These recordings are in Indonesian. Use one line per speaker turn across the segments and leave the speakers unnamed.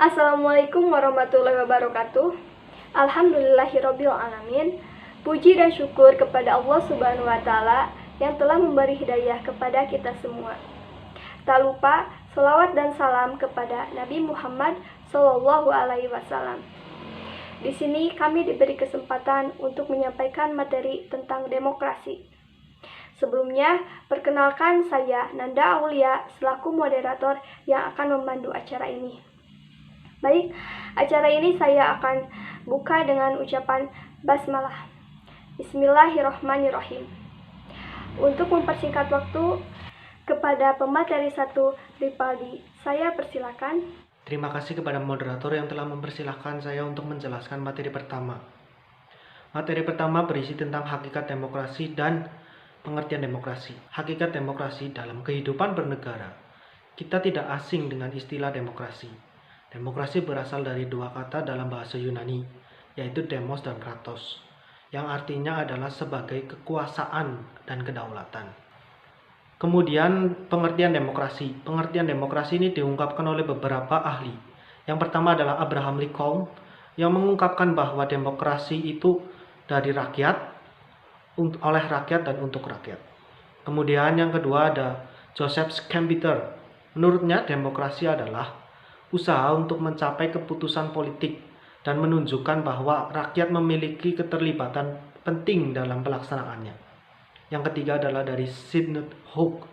Assalamualaikum warahmatullahi wabarakatuh. Alhamdulillahirabbil alamin. Puji dan syukur kepada Allah Subhanahu wa taala yang telah memberi hidayah kepada kita semua. Tak lupa selawat dan salam kepada Nabi Muhammad Shallallahu alaihi wasallam. Di sini kami diberi kesempatan untuk menyampaikan materi tentang demokrasi. Sebelumnya, perkenalkan saya Nanda Aulia selaku moderator yang akan memandu acara ini. Baik, acara ini saya akan buka dengan ucapan basmalah. Bismillahirrahmanirrahim. Untuk mempersingkat waktu, kepada pemateri 1 Ripaldi, saya persilakan.
Terima kasih kepada moderator yang telah mempersilahkan saya untuk menjelaskan materi pertama. Materi pertama berisi tentang hakikat demokrasi dan pengertian demokrasi. Hakikat demokrasi dalam kehidupan bernegara. Kita tidak asing dengan istilah demokrasi. Demokrasi berasal dari dua kata dalam bahasa Yunani, yaitu demos dan kratos, yang artinya adalah sebagai kekuasaan dan kedaulatan. Kemudian pengertian demokrasi. Pengertian demokrasi ini diungkapkan oleh beberapa ahli. Yang pertama adalah Abraham Lincoln yang mengungkapkan bahwa demokrasi itu dari rakyat, oleh rakyat dan untuk rakyat. Kemudian yang kedua ada Joseph Schumpeter. Menurutnya demokrasi adalah usaha untuk mencapai keputusan politik dan menunjukkan bahwa rakyat memiliki keterlibatan penting dalam pelaksanaannya. Yang ketiga adalah dari Sidney Hook.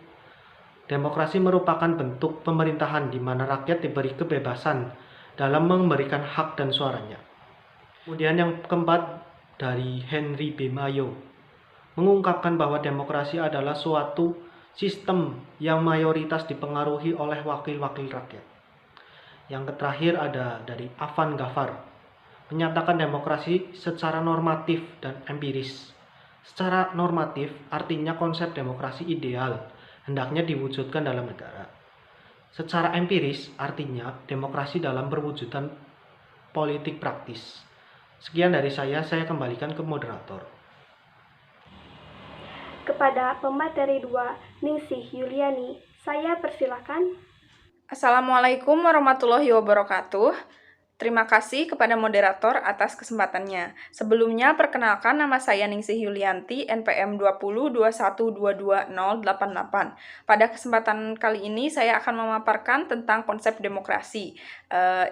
Demokrasi merupakan bentuk pemerintahan di mana rakyat diberi kebebasan dalam memberikan hak dan suaranya. Kemudian yang keempat dari Henry B. Mayo mengungkapkan bahwa demokrasi adalah suatu sistem yang mayoritas dipengaruhi oleh wakil-wakil rakyat. Yang terakhir ada dari Afan Ghaffar, menyatakan demokrasi secara normatif dan empiris. Secara normatif artinya konsep demokrasi ideal hendaknya diwujudkan dalam negara. Secara empiris artinya demokrasi dalam perwujudan politik praktis. Sekian dari saya kembalikan ke moderator.
Kepada pemateri 2 Ningsih Yuliani, saya persilakan.
Assalamualaikum warahmatullahi wabarakatuh. Terima kasih kepada moderator atas kesempatannya. Sebelumnya, perkenalkan nama saya Ningsih Yulianti, NPM 2021222088. Pada kesempatan kali ini, saya akan memaparkan tentang konsep demokrasi.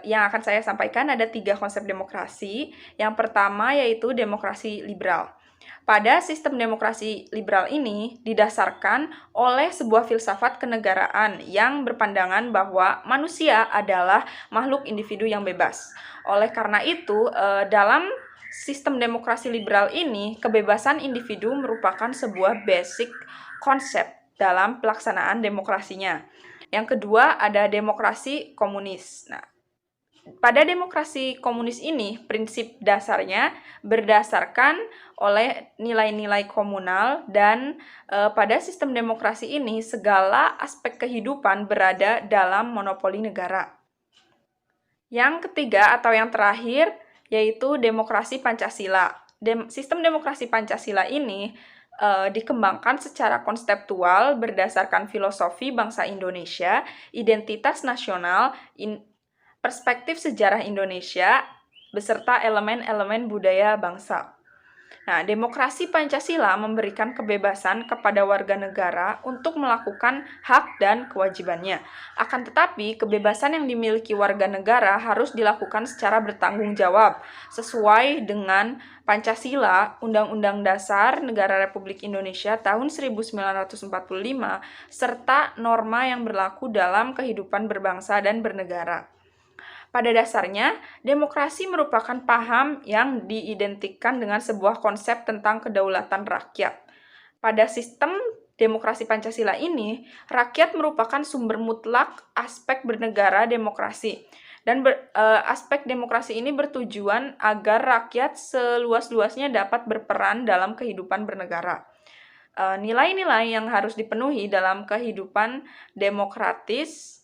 Yang akan saya sampaikan ada 3 konsep demokrasi. Yang pertama yaitu demokrasi liberal. Pada sistem demokrasi liberal ini didasarkan oleh sebuah filsafat kenegaraan yang berpandangan bahwa manusia adalah makhluk individu yang bebas. Oleh karena itu, dalam sistem demokrasi liberal ini, kebebasan individu merupakan sebuah basic konsep dalam pelaksanaan demokrasinya. Yang kedua ada demokrasi komunis. Pada demokrasi komunis ini, prinsip dasarnya berdasarkan oleh nilai-nilai komunal dan pada sistem demokrasi ini segala aspek kehidupan berada dalam monopoli negara. Yang ketiga atau yang terakhir yaitu demokrasi Pancasila. Sistem demokrasi Pancasila ini dikembangkan secara konseptual berdasarkan filosofi bangsa Indonesia, identitas nasional, perspektif sejarah Indonesia, beserta elemen-elemen budaya bangsa. Demokrasi Pancasila memberikan kebebasan kepada warga negara untuk melakukan hak dan kewajibannya. Akan tetapi, kebebasan yang dimiliki warga negara harus dilakukan secara bertanggung jawab, sesuai dengan Pancasila, Undang-Undang Dasar Negara Republik Indonesia tahun 1945, serta norma yang berlaku dalam kehidupan berbangsa dan bernegara. Pada dasarnya, demokrasi merupakan paham yang diidentikan dengan sebuah konsep tentang kedaulatan rakyat. Pada sistem demokrasi Pancasila ini, rakyat merupakan sumber mutlak aspek bernegara demokrasi. Dan aspek demokrasi ini bertujuan agar rakyat seluas-luasnya dapat berperan dalam kehidupan bernegara. Nilai-nilai yang harus dipenuhi dalam kehidupan demokratis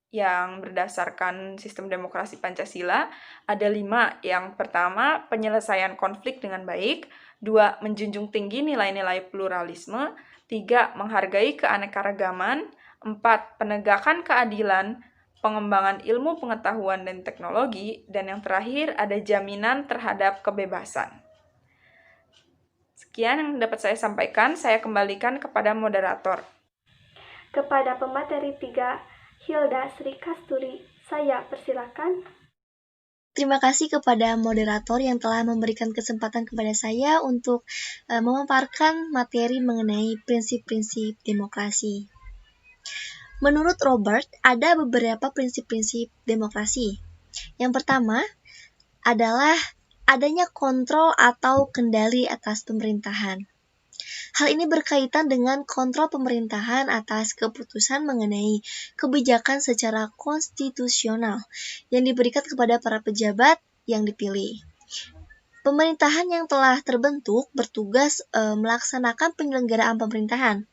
yang berdasarkan sistem demokrasi Pancasila ada 5. Yang pertama, penyelesaian konflik dengan baik. 2, menjunjung tinggi nilai-nilai pluralisme. 3, menghargai keanekaragaman. 4, penegakan keadilan. pengembangan ilmu pengetahuan dan teknologi, dan yang terakhir ada jaminan terhadap kebebasan. Sekian yang dapat saya sampaikan, saya kembalikan kepada moderator.
Kepada pemateri 3, Hilda Sri Kasturi, saya persilakan.
Terima kasih kepada moderator yang telah memberikan kesempatan kepada saya untuk memaparkan materi mengenai prinsip-prinsip demokrasi. Menurut Robert, ada beberapa prinsip-prinsip demokrasi. Yang pertama adalah adanya kontrol atau kendali atas pemerintahan. Hal ini berkaitan dengan kontrol pemerintahan atas keputusan mengenai kebijakan secara konstitusional yang diberikan kepada para pejabat yang dipilih. Pemerintahan yang telah terbentuk bertugas melaksanakan penyelenggaraan pemerintahan.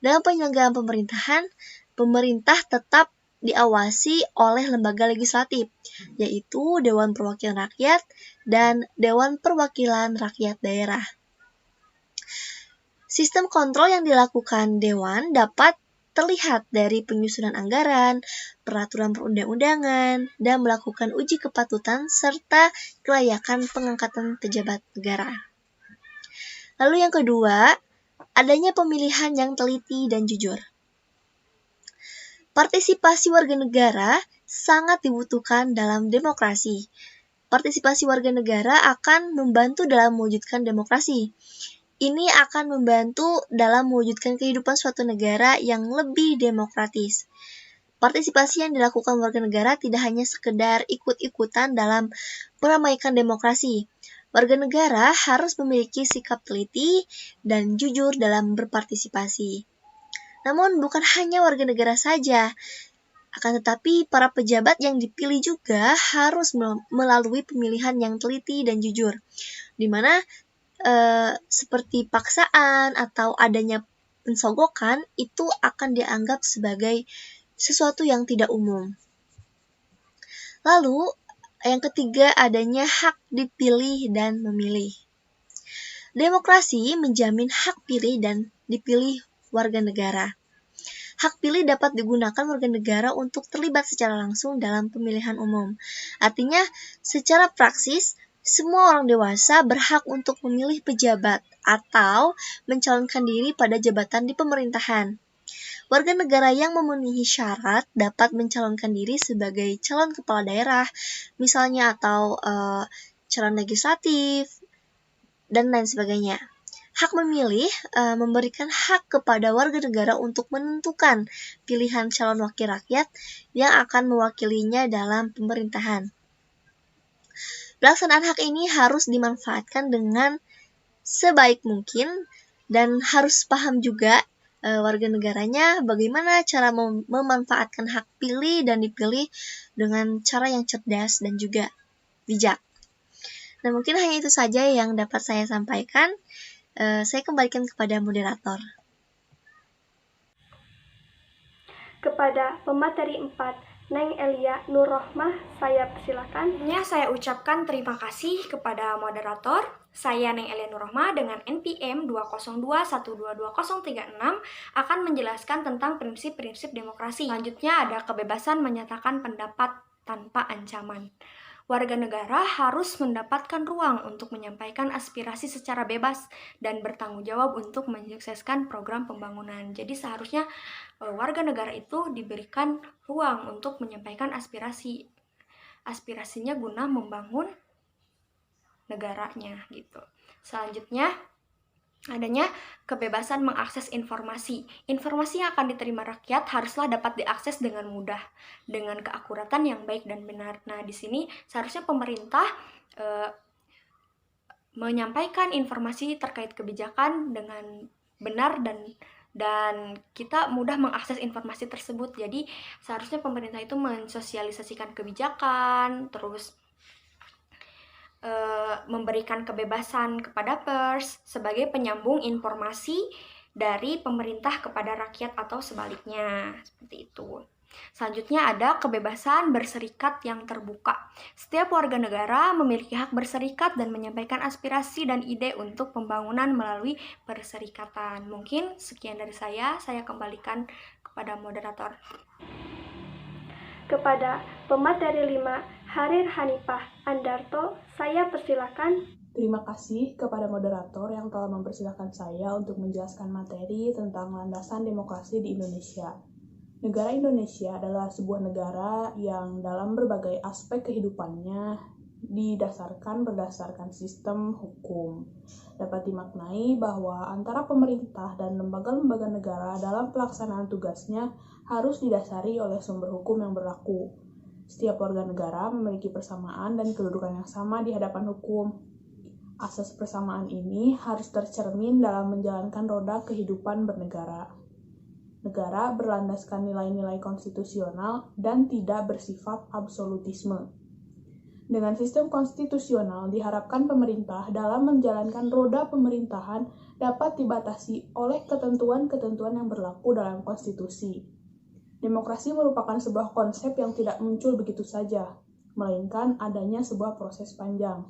Dalam penyelenggaraan pemerintahan, pemerintah tetap diawasi oleh lembaga legislatif, yaitu Dewan Perwakilan Rakyat dan Dewan Perwakilan Rakyat Daerah. Sistem kontrol yang dilakukan Dewan dapat terlihat dari penyusunan anggaran, peraturan perundang-undangan, dan melakukan uji kepatutan serta kelayakan pengangkatan pejabat negara. Lalu yang kedua, adanya pemilihan yang teliti dan jujur. Partisipasi warga negara sangat dibutuhkan dalam demokrasi. Partisipasi warga negara akan membantu dalam mewujudkan demokrasi. Ini akan membantu dalam mewujudkan kehidupan suatu negara yang lebih demokratis. Partisipasi yang dilakukan warga negara tidak hanya sekedar ikut-ikutan dalam meramaikan demokrasi. Warga negara harus memiliki sikap teliti dan jujur dalam berpartisipasi. Namun bukan hanya warga negara saja, akan tetapi para pejabat yang dipilih juga harus melalui pemilihan yang teliti dan jujur, di mana seperti paksaan atau adanya pensogokan itu akan dianggap sebagai sesuatu yang tidak umum. Lalu, yang ketiga adanya hak dipilih dan memilih. Demokrasi menjamin hak pilih dan dipilih warga negara. Hak pilih dapat digunakan warga negara untuk terlibat secara langsung dalam pemilihan umum. Artinya, secara praksis, semua orang dewasa berhak untuk memilih pejabat atau mencalonkan diri pada jabatan di pemerintahan. Warga negara yang memenuhi syarat dapat mencalonkan diri sebagai calon kepala daerah, misalnya, atau calon legislatif, dan lain sebagainya. Hak memilih memberikan hak kepada warga negara untuk menentukan pilihan calon wakil rakyat yang akan mewakilinya dalam pemerintahan. Pelaksanaan hak ini harus dimanfaatkan dengan sebaik mungkin dan harus paham juga warga negaranya bagaimana cara memanfaatkan hak pilih dan dipilih dengan cara yang cerdas dan juga bijak. Nah, mungkin hanya itu saja yang dapat saya sampaikan. Saya kembalikan kepada moderator.
Kepada pemateri 4, Neng Elia Nurrohmah, saya persilakan.
Saya ucapkan terima kasih kepada moderator. Saya Neng Elia Nurrohmah dengan NPM 202122036 akan menjelaskan tentang prinsip-prinsip demokrasi. Selanjutnya ada kebebasan menyatakan pendapat tanpa ancaman. Warga negara harus mendapatkan ruang untuk menyampaikan aspirasi secara bebas dan bertanggung jawab untuk menyukseskan program pembangunan. Jadi seharusnya warga negara itu diberikan ruang untuk menyampaikan aspirasinya guna membangun negaranya gitu. Selanjutnya adanya kebebasan mengakses informasi. Informasi yang akan diterima rakyat haruslah dapat diakses dengan mudah, dengan keakuratan yang baik dan benar. Nah, di sini seharusnya pemerintah menyampaikan informasi terkait kebijakan dengan benar dan kita mudah mengakses informasi tersebut. Jadi, seharusnya pemerintah itu mensosialisasikan kebijakan, terus memberikan kebebasan kepada pers sebagai penyambung informasi dari pemerintah kepada rakyat atau sebaliknya, seperti itu. Selanjutnya ada kebebasan berserikat yang terbuka. Setiap warga negara memiliki hak berserikat dan menyampaikan aspirasi dan ide untuk pembangunan melalui perserikatan. Mungkin sekian dari saya kembalikan kepada moderator.
Kepada pemateri 5, Harir Hanifah Andarto, saya persilakan.
Terima kasih kepada moderator yang telah mempersilahkan saya untuk menjelaskan materi tentang landasan demokrasi di Indonesia. Negara Indonesia adalah sebuah negara yang dalam berbagai aspek kehidupannya berdasarkan sistem hukum. Dapat dimaknai bahwa antara pemerintah dan lembaga-lembaga negara dalam pelaksanaan tugasnya harus didasari oleh sumber hukum yang berlaku. Setiap warga negara memiliki persamaan dan kedudukan yang sama di hadapan hukum. Asas persamaan ini harus tercermin dalam menjalankan roda kehidupan bernegara. Negara berlandaskan nilai-nilai konstitusional dan tidak bersifat absolutisme. Dengan sistem konstitusional, diharapkan pemerintah dalam menjalankan roda pemerintahan dapat dibatasi oleh ketentuan-ketentuan yang berlaku dalam konstitusi. Demokrasi merupakan sebuah konsep yang tidak muncul begitu saja, melainkan adanya sebuah proses panjang.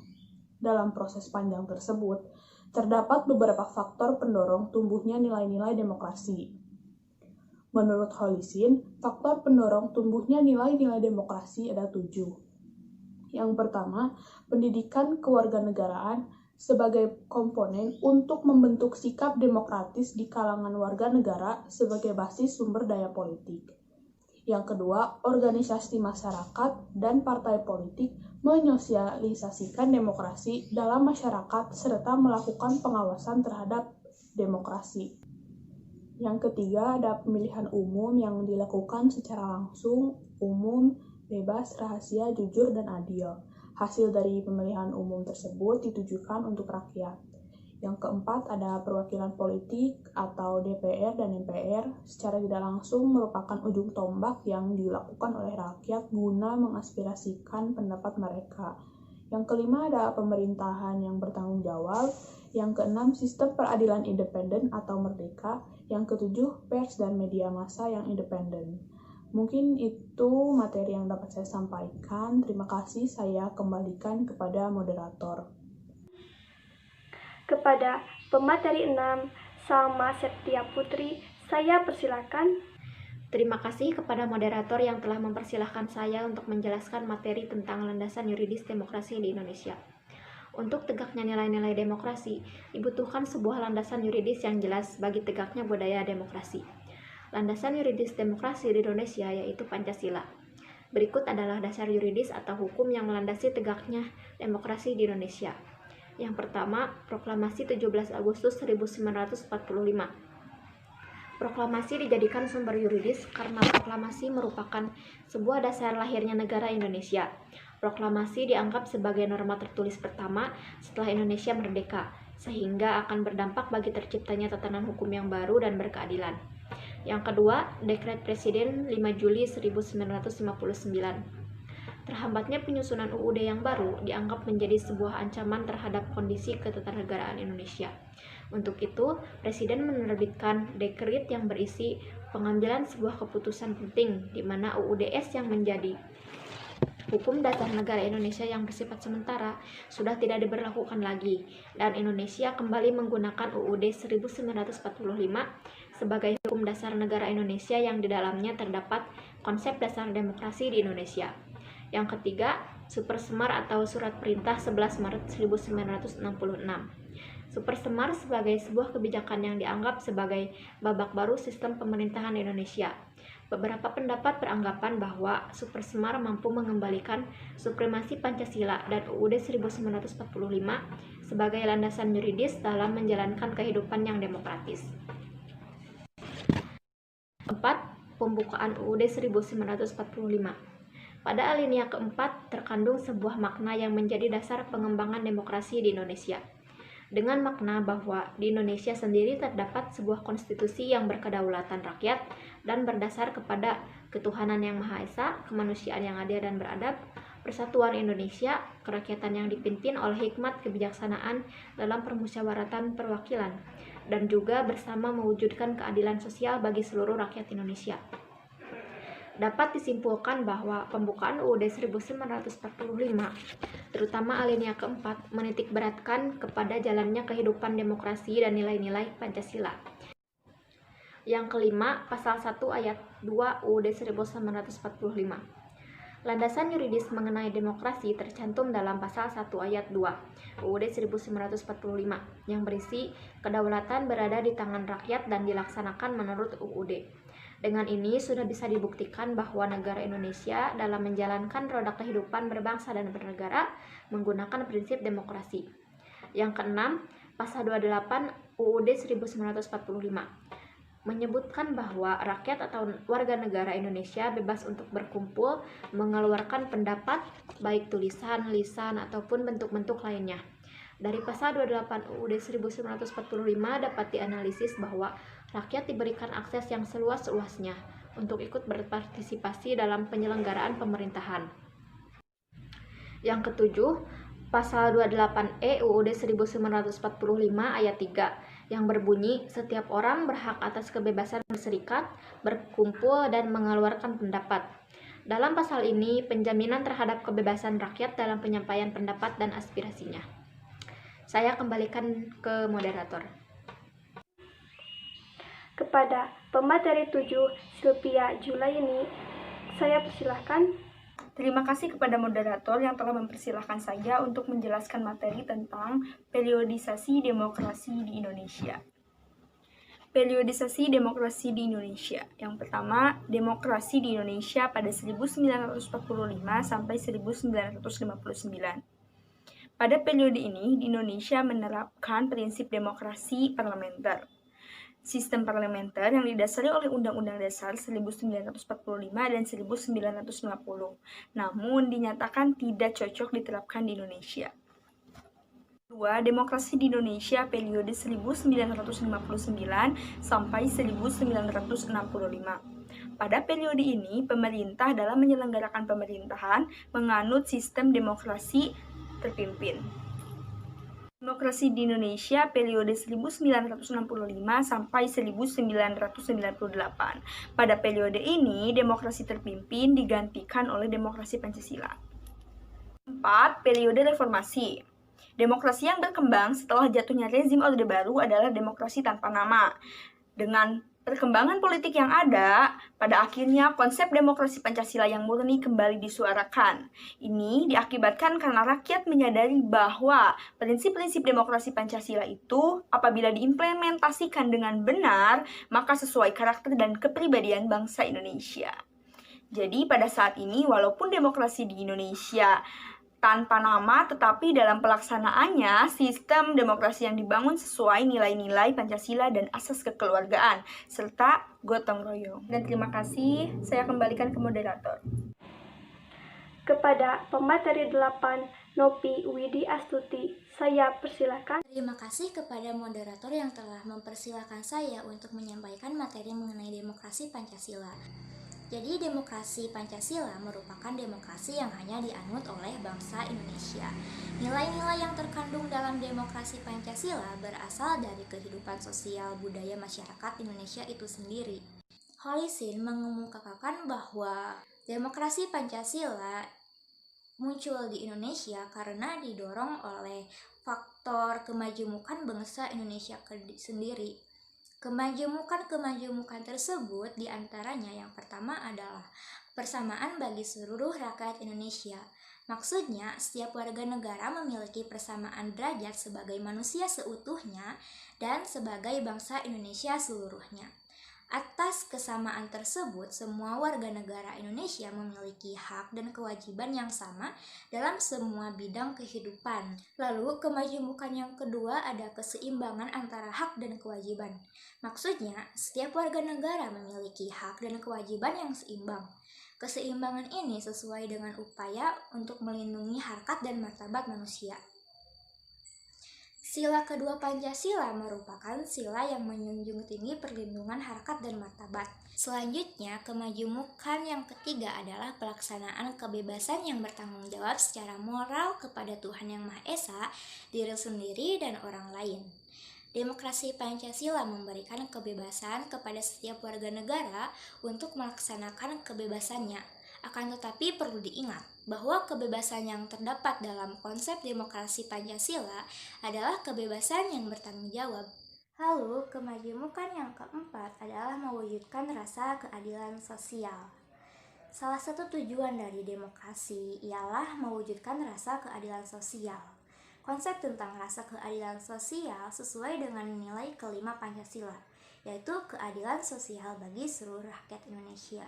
Dalam proses panjang tersebut, terdapat beberapa faktor pendorong tumbuhnya nilai-nilai demokrasi. Menurut Holisin, faktor pendorong tumbuhnya nilai-nilai demokrasi ada 7. Yang pertama, pendidikan kewarganegaraan sebagai komponen untuk membentuk sikap demokratis di kalangan warga negara sebagai basis sumber daya politik. Yang kedua, organisasi masyarakat dan partai politik menyosialisasikan demokrasi dalam masyarakat serta melakukan pengawasan terhadap demokrasi. Yang ketiga, ada pemilihan umum yang dilakukan secara langsung, umum, bebas, rahasia, jujur, dan adil. Hasil dari pemilihan umum tersebut ditujukan untuk rakyat. Yang keempat, ada perwakilan politik atau DPR dan MPR secara tidak langsung merupakan ujung tombak yang dilakukan oleh rakyat guna mengaspirasikan pendapat mereka. Yang kelima, ada pemerintahan yang bertanggung jawab. Yang keenam, sistem peradilan independen atau merdeka. Yang ketujuh, pers dan media massa yang independen. Mungkin itu materi yang dapat saya sampaikan. Terima kasih, saya kembalikan kepada moderator.
Kepada pemateri 6, Salma Septia Putri, saya persilakan.
Terima kasih kepada moderator yang telah mempersilahkan saya untuk menjelaskan materi tentang landasan yuridis demokrasi di Indonesia. Untuk tegaknya nilai-nilai demokrasi, dibutuhkan sebuah landasan yuridis yang jelas bagi tegaknya budaya demokrasi. Landasan yuridis demokrasi di Indonesia yaitu Pancasila. Berikut adalah dasar yuridis atau hukum yang melandasi tegaknya demokrasi di Indonesia. Yang pertama, Proklamasi 17 Agustus 1945. Proklamasi dijadikan sumber yuridis karena proklamasi merupakan sebuah dasar lahirnya negara Indonesia. Proklamasi dianggap sebagai norma tertulis pertama setelah Indonesia merdeka, sehingga akan berdampak bagi terciptanya tatanan hukum yang baru dan berkeadilan. Yang kedua, Dekret Presiden 5 Juli 1959. Terhambatnya penyusunan UUD yang baru dianggap menjadi sebuah ancaman terhadap kondisi ketatanegaraan Indonesia. Untuk itu, Presiden menerbitkan dekret yang berisi pengambilan sebuah keputusan penting di mana UUDS yang menjadi hukum dasar negara Indonesia yang bersifat sementara sudah tidak diberlakukan lagi, dan Indonesia kembali menggunakan UUD 1945 sebagai hukum dasar negara Indonesia yang di dalamnya terdapat konsep dasar demokrasi di Indonesia. Yang ketiga, Supersemar atau Surat Perintah 11 Maret 1966. Supersemar sebagai sebuah kebijakan yang dianggap sebagai babak baru sistem pemerintahan Indonesia. Beberapa pendapat beranggapan bahwa Supersemar mampu mengembalikan supremasi Pancasila dan UUD 1945 sebagai landasan yuridis dalam menjalankan kehidupan yang demokratis. 4. Pembukaan UUD 1945. Pada alinea keempat terkandung sebuah makna yang menjadi dasar pengembangan demokrasi di Indonesia. Dengan makna bahwa di Indonesia sendiri terdapat sebuah konstitusi yang berkedaulatan rakyat dan berdasar kepada ketuhanan yang Maha Esa, kemanusiaan yang adil dan beradab, persatuan Indonesia, kerakyatan yang dipimpin oleh hikmat kebijaksanaan dalam permusyawaratan perwakilan, dan juga bersama mewujudkan keadilan sosial bagi seluruh rakyat Indonesia. Dapat disimpulkan bahwa pembukaan UUD 1945, terutama alinea keempat, menitikberatkan kepada jalannya kehidupan demokrasi dan nilai-nilai Pancasila. Yang kelima, Pasal 1 Ayat 2 UUD 1945.
Landasan yuridis mengenai demokrasi tercantum dalam pasal 1 ayat 2 UUD 1945 yang berisi kedaulatan berada di tangan rakyat dan dilaksanakan menurut UUD. Dengan ini sudah bisa dibuktikan bahwa negara Indonesia dalam menjalankan roda kehidupan berbangsa dan bernegara menggunakan prinsip demokrasi. Yang keenam, pasal 28 UUD 1945 menyebutkan bahwa rakyat atau warga negara Indonesia bebas untuk berkumpul, mengeluarkan pendapat, baik tulisan, lisan, ataupun bentuk-bentuk lainnya. Dari pasal 28 UUD 1945 dapat dianalisis bahwa rakyat diberikan akses yang seluas-luasnya untuk ikut berpartisipasi dalam penyelenggaraan pemerintahan. Yang ketujuh, pasal 28E UUD 1945 ayat 3 yang berbunyi setiap orang berhak atas kebebasan berserikat, berkumpul, dan mengeluarkan pendapat. Dalam pasal ini, penjaminan terhadap kebebasan rakyat dalam penyampaian pendapat dan aspirasinya. Saya kembalikan ke moderator.
Kepada pemateri 7, Sylvia Julaini, saya persilahkan.
Terima kasih kepada moderator yang telah mempersilahkan saya untuk menjelaskan materi tentang periodisasi demokrasi di Indonesia. Periodisasi demokrasi di Indonesia. Yang pertama, demokrasi di Indonesia pada 1945 sampai 1959. Pada periode ini, di Indonesia menerapkan prinsip demokrasi parlementer. Sistem parlementer yang didasari oleh Undang-Undang Dasar 1945 dan 1950, namun dinyatakan tidak cocok diterapkan di Indonesia. Kedua, demokrasi di Indonesia periode 1959 sampai 1965. Pada periode ini, pemerintah dalam menyelenggarakan pemerintahan menganut sistem demokrasi terpimpin. Demokrasi di Indonesia periode 1965 sampai 1998. Pada periode ini, demokrasi terpimpin digantikan oleh demokrasi Pancasila. 4. Periode reformasi. Demokrasi yang berkembang setelah jatuhnya rezim Orde Baru adalah demokrasi tanpa nama. Dengan perkembangan politik yang ada, pada akhirnya konsep demokrasi Pancasila yang murni kembali disuarakan. Ini diakibatkan karena rakyat menyadari bahwa prinsip-prinsip demokrasi Pancasila itu apabila diimplementasikan dengan benar, maka sesuai karakter dan kepribadian bangsa Indonesia. Jadi pada saat ini, walaupun demokrasi di Indonesia tanpa nama, tetapi dalam pelaksanaannya sistem demokrasi yang dibangun sesuai nilai-nilai Pancasila dan asas kekeluargaan serta gotong royong. Dan terima kasih, saya kembalikan ke moderator.
Kepada pemateri 8, Nopi Widi Astuti, saya persilahkan.
Terima kasih kepada moderator yang telah mempersilahkan saya untuk menyampaikan materi mengenai demokrasi Pancasila. Jadi demokrasi Pancasila merupakan demokrasi yang hanya dianut oleh bangsa Indonesia. Nilai-nilai yang terkandung dalam demokrasi Pancasila berasal dari kehidupan sosial budaya masyarakat Indonesia itu sendiri. Holisin mengemukakan bahwa demokrasi Pancasila muncul di Indonesia karena didorong oleh faktor kemajemukan bangsa Indonesia sendiri. Kemajemukan tersebut diantaranya yang pertama adalah persamaan bagi seluruh rakyat Indonesia. Maksudnya, setiap warga negara memiliki persamaan derajat sebagai manusia seutuhnya dan sebagai bangsa Indonesia seluruhnya. Atas kesamaan tersebut, semua warga negara Indonesia memiliki hak dan kewajiban yang sama dalam semua bidang kehidupan. Lalu, kemajemukan yang kedua ada keseimbangan antara hak dan kewajiban. Maksudnya, setiap warga negara memiliki hak dan kewajiban yang seimbang. Keseimbangan ini sesuai dengan upaya untuk melindungi harkat dan martabat manusia. Sila kedua Pancasila merupakan sila yang menjunjung tinggi perlindungan harkat dan martabat. Selanjutnya, kemajemukan yang ketiga adalah pelaksanaan kebebasan yang bertanggung jawab secara moral kepada Tuhan Yang Maha Esa, diri sendiri, dan orang lain. Demokrasi Pancasila memberikan kebebasan kepada setiap warga negara untuk melaksanakan kebebasannya. Akan tetapi perlu diingat bahwa kebebasan yang terdapat dalam konsep demokrasi Pancasila adalah kebebasan yang bertanggung jawab. Lalu, kemajemukan yang keempat adalah mewujudkan rasa keadilan sosial. Salah satu tujuan dari demokrasi ialah mewujudkan rasa keadilan sosial. Konsep tentang rasa keadilan sosial sesuai dengan nilai kelima Pancasila, yaitu keadilan sosial bagi seluruh rakyat Indonesia.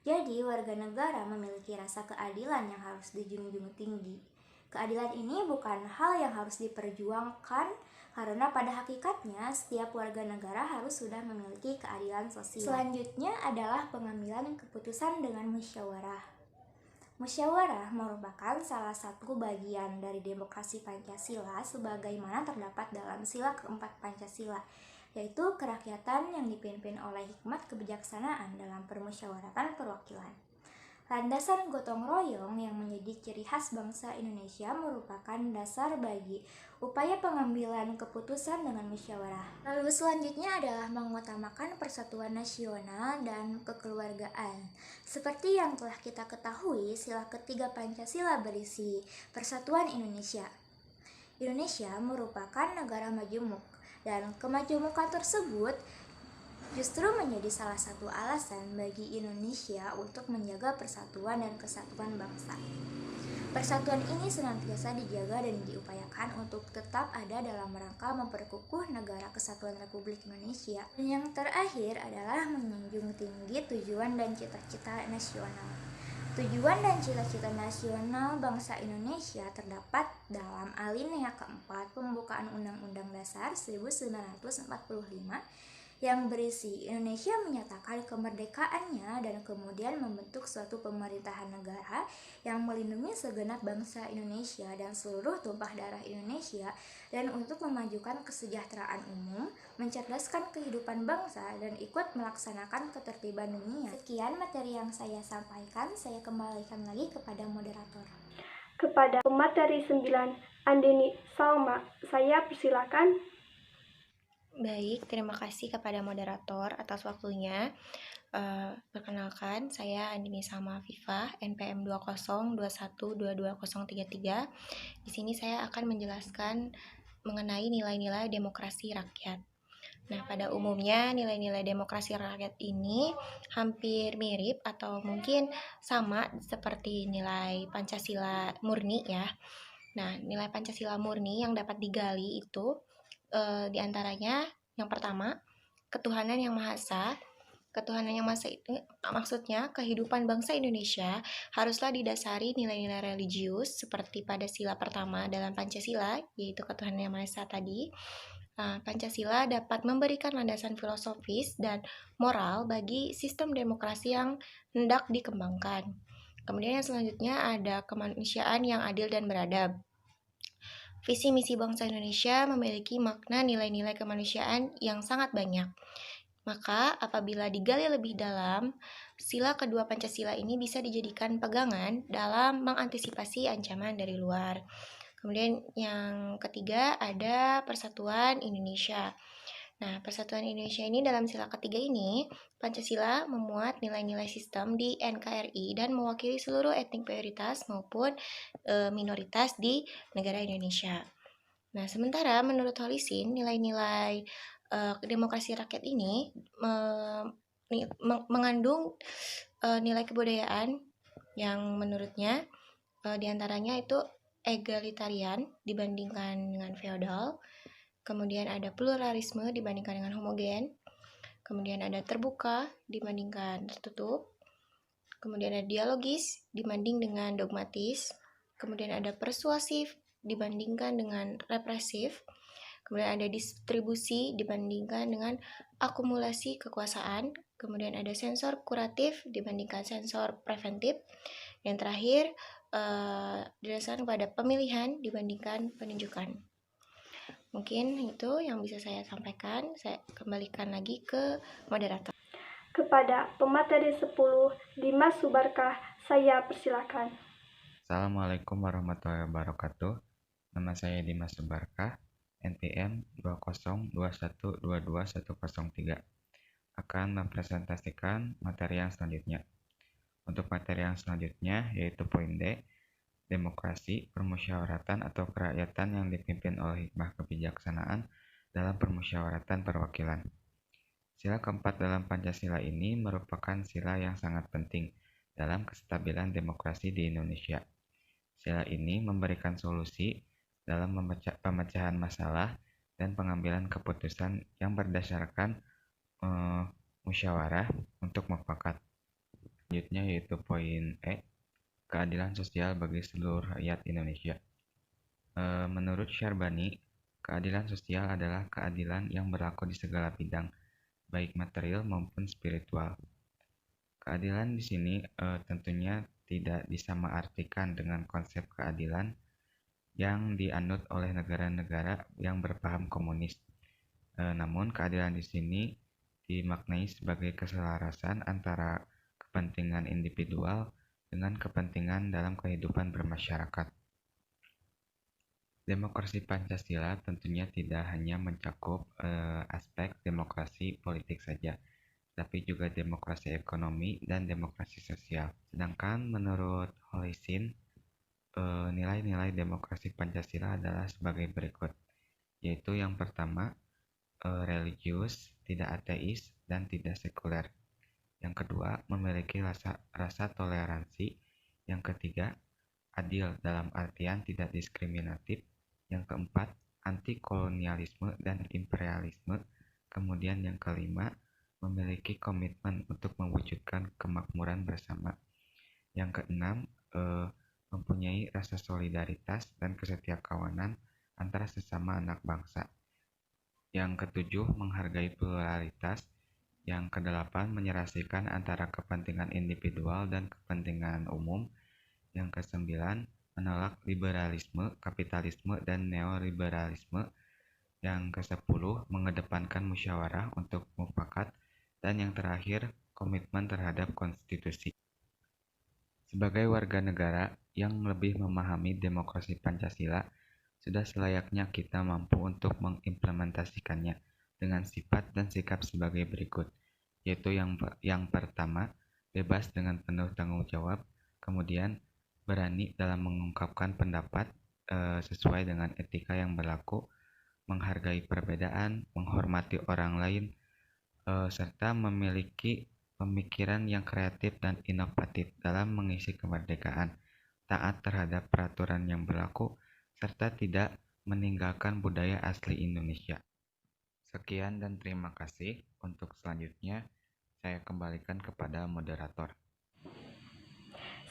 Jadi, warga negara memiliki rasa keadilan yang harus dijunjung tinggi. Keadilan ini bukan hal yang harus diperjuangkan, karena pada hakikatnya setiap warga negara harus sudah memiliki keadilan sosial. Selanjutnya adalah pengambilan keputusan dengan musyawarah. Musyawarah merupakan salah satu bagian dari demokrasi Pancasila sebagaimana terdapat dalam sila keempat Pancasila, yaitu kerakyatan yang dipimpin oleh hikmat kebijaksanaan dalam permusyawaratan perwakilan. Landasan gotong royong yang menjadi ciri khas bangsa Indonesia merupakan dasar bagi upaya pengambilan keputusan dengan musyawarah. Lalu selanjutnya adalah mengutamakan persatuan nasional dan kekeluargaan. Seperti yang telah kita ketahui, sila ketiga Pancasila berisi Persatuan Indonesia. Indonesia merupakan negara majemuk, dan kemajemukan tersebut justru menjadi salah satu alasan bagi Indonesia untuk menjaga persatuan dan kesatuan bangsa. Persatuan ini senantiasa dijaga dan diupayakan untuk tetap ada dalam rangka memperkukuh negara kesatuan Republik Indonesia. Dan yang terakhir adalah menjunjung tinggi tujuan dan cita-cita nasional. Tujuan dan cita-cita nasional bangsa Indonesia terdapat dalam alinea keempat pembukaan Undang-Undang Dasar 1945 yang berisi Indonesia menyatakan kemerdekaannya dan kemudian membentuk suatu pemerintahan negara yang melindungi segenap bangsa Indonesia dan seluruh tumpah darah Indonesia, dan untuk memajukan kesejahteraan umum, mencerdaskan kehidupan bangsa, dan ikut melaksanakan ketertiban dunia. Sekian materi yang saya sampaikan, saya kembalikan lagi kepada moderator.
Kepada pemateri 9, Andini Salma, saya persilakan.
Baik, terima kasih kepada moderator atas waktunya. Perkenalkan, saya Andini Salma Afifah, NPM 2021222033. Di sini saya akan menjelaskan mengenai nilai-nilai demokrasi rakyat. Nah, pada umumnya nilai-nilai demokrasi rakyat ini hampir mirip atau mungkin sama seperti nilai Pancasila murni ya. Nah, nilai Pancasila murni yang dapat digali itu diantaranya yang pertama, ketuhanan yang Maha Esa. Ketuhanan yang Maha Esa itu maksudnya kehidupan bangsa Indonesia haruslah didasari nilai-nilai religius seperti pada sila pertama dalam Pancasila, yaitu ketuhanan yang Maha Esa tadi. Pancasila dapat memberikan landasan filosofis dan moral bagi sistem demokrasi yang hendak dikembangkan. Kemudian yang selanjutnya ada kemanusiaan yang adil dan beradab. Visi misi bangsa Indonesia memiliki makna nilai-nilai kemanusiaan yang sangat banyak. Maka apabila digali lebih dalam, sila kedua Pancasila ini bisa dijadikan pegangan dalam mengantisipasi ancaman dari luar. Kemudian yang ketiga ada Persatuan Indonesia. Nah, Persatuan Indonesia ini dalam sila ketiga ini, Pancasila memuat nilai-nilai sistem di NKRI dan mewakili seluruh etnik mayoritas maupun minoritas di negara Indonesia. Nah, sementara menurut Holisin, nilai-nilai demokrasi rakyat ini mengandung nilai kebudayaan yang menurutnya diantaranya itu egalitarian dibandingkan dengan feodal. Kemudian ada pluralisme dibandingkan dengan homogen. Kemudian ada terbuka dibandingkan tertutup. Kemudian ada dialogis dibanding dengan dogmatis. Kemudian ada persuasif dibandingkan dengan represif. Kemudian ada distribusi dibandingkan dengan akumulasi kekuasaan. Kemudian ada sensor kuratif dibandingkan sensor preventif. Yang terakhir didasarkan pada pemilihan dibandingkan penunjukan. Mungkin itu yang bisa saya sampaikan. Saya kembalikan lagi ke moderator.
Kepada pemateri 10, Dimas Subarkah, saya persilakan.
Assalamualaikum warahmatullahi wabarakatuh. Nama saya Dimas Subarkah, NPM 2021222103. Akan mempresentasikan materi yang selanjutnya. Untuk materi yang selanjutnya yaitu poin D, demokrasi, permusyawaratan atau kerakyatan yang dipimpin oleh hikmah kebijaksanaan dalam permusyawaratan perwakilan. Sila keempat dalam Pancasila ini merupakan sila yang sangat penting dalam kestabilan demokrasi di Indonesia. Sila ini memberikan solusi dalam pemecahan masalah dan pengambilan keputusan yang berdasarkan musyawarah untuk mufakat. Selanjutnya yaitu poin E, keadilan sosial bagi seluruh rakyat Indonesia. Menurut Syarbani, keadilan sosial adalah keadilan yang berlaku di segala bidang, baik material maupun spiritual. Keadilan di sini tentunya tidak disamaartikan dengan konsep keadilan yang dianut oleh negara-negara yang berpaham komunis. Namun keadilan di sini dimaknai sebagai keselarasan antara kepentingan individual dengan kepentingan dalam kehidupan bermasyarakat. Demokrasi Pancasila tentunya tidak hanya mencakup aspek demokrasi politik saja, tapi juga demokrasi ekonomi dan demokrasi sosial. Sedangkan menurut Holisin, nilai-nilai demokrasi Pancasila adalah sebagai berikut, yaitu yang pertama, religius, tidak ateis, dan tidak sekuler. Yang kedua, memiliki rasa toleransi. Yang ketiga, adil dalam artian tidak diskriminatif. Yang keempat, anti kolonialisme dan imperialisme. Kemudian yang kelima, memiliki komitmen untuk mewujudkan kemakmuran bersama. Yang keenam, mempunyai rasa solidaritas dan kesetiakawanan antara sesama anak bangsa. Yang ketujuh, menghargai pluralitas. Yang kedelapan, menyerasikan antara kepentingan individual dan kepentingan umum. Yang kesembilan, menolak liberalisme, kapitalisme, dan neoliberalisme. Yang kesepuluh, mengedepankan musyawarah untuk mufakat. Dan yang terakhir, komitmen terhadap konstitusi. Sebagai warga negara yang lebih memahami demokrasi Pancasila, sudah selayaknya kita mampu untuk mengimplementasikannya dengan sifat dan sikap sebagai berikut, yaitu yang pertama, bebas dengan penuh tanggung jawab, kemudian berani dalam mengungkapkan pendapat sesuai dengan etika yang berlaku, menghargai perbedaan, menghormati orang lain, serta memiliki pemikiran yang kreatif dan inovatif dalam mengisi kemerdekaan, taat terhadap peraturan yang berlaku, serta tidak meninggalkan budaya asli Indonesia. Sekian dan terima kasih. Untuk selanjutnya, saya kembalikan kepada moderator.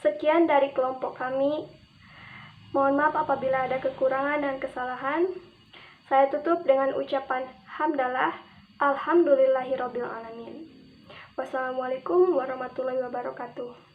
Sekian dari kelompok kami. Mohon maaf apabila ada kekurangan dan kesalahan. Saya tutup dengan ucapan hamdalah, alhamdulillahirobbilalamin. Wassalamualaikum warahmatullahi wabarakatuh.